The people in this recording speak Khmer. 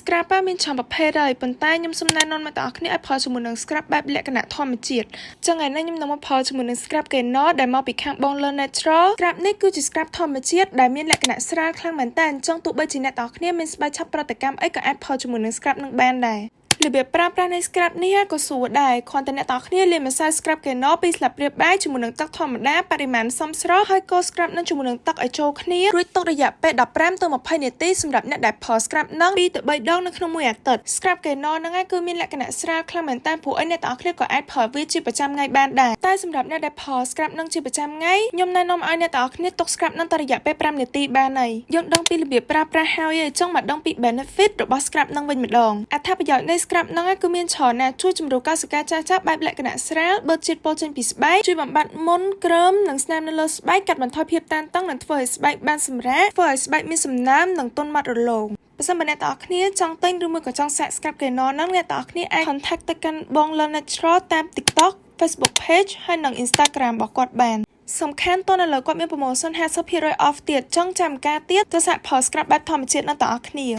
scrap មានចំប្រភេទហើយប៉ុន្តែខ្ញុំសូមណែនាំមកដល់អ្នកគ្នាឲ្យផលជាមួយនឹង scrap បែបលក្ខណៈធម្មជាតិចឹងហើយខ្ញុំនឹងមកផលជាមួយនឹង scrap Keno ដែលមកពីខាង Bongler Natural scrap នេះគឺជា scrap ធម្មជាតិដែលមានលក្ខណៈស្រាលខ្លាំងមែនតើអញ្ចឹងទោះបីជាអ្នកទាំងគ្នាមានស្បែកឆាប់ប្រតិកម្មអីក៏អាចផលជាមួយនឹង scrap នឹងបានដែររបៀបប្រើប្រាស់នៃ scrap នេះក៏ស្រួលដែរគ្រាន់តែអ្នកទាំងគ្នាលាយម្សៅ scrap Keno 2ស្លាបព្រាបាយជាមួយនឹងទឹកធម្មតាបរិមាណសមស្របហើយកូរ scrap នឹងជាមួយនឹងទឹកឲ្យចូលគ្នារួចទុករយៈពេល15ទៅ20នាទីសម្រាប់អ្នកដែលផល scrap នឹង2ទៅ3ដងនៅក្នុងមួយអាទិត្យ scrap Keno ហ្នឹងគឺមានលក្ខណៈស្រាលខ្លាំងមែនតើព្រោះអ្នកទាំងគ្នាក៏អាចផលវាជាប្រចាំថ្ងៃបានដែរតែសម្រាប់អ្នកដែលផល scrap នឹងជាប្រចាំថ្ងៃខ្ញុំណែនាំឲ្យអ្នកទាំងគ្នាទុក scrap នឹងតែរយៈពេល5នាទីបានហើយយើងដឹងពីរបៀបប្រើប្រាស់ហើយអញ្ចឹងមកដឹងពី benefit របស់ scrap នឹងវិញម្ដងអត្ថប្រយោជន៍នៃ scrap នឹងគឺមានច្រើនណាស់ជួយជំរុញកោសិកាចាស់បែបលក្ខណៈស្រាលបឺតជាតិពុលចេញពីស្បែកជួយបំបត្តិមុនក្រឹមនិងស្នាមនៅលើស្បែកកាត់បន្ថយភាពតានតឹងនិងធ្វើឲ្យស្បែកបានសម្រាកធ្វើឲ្យស្បែកមានសំណើមនិងទន់ម៉ត់រលោងបើសិនបើអ្នកទាំងអស់គ្នាចង់ទិញឬមួយក៏ចង់សាក scrap Keno ហ្នឹងអ្នកទាំងអស់គ្នាអាច contact ទៅកាន់ Bongler Natural តាម TikTok Facebook page ហើយនិង Instagram របស់គាត់បានសំខាន់តើនៅលើគាត់មាន promotion 50% off ទៀតចង់ចាំការទៀតទៅសាកផល scrap បែបធម្មជាតិនឹងទាំងអស់គ្នា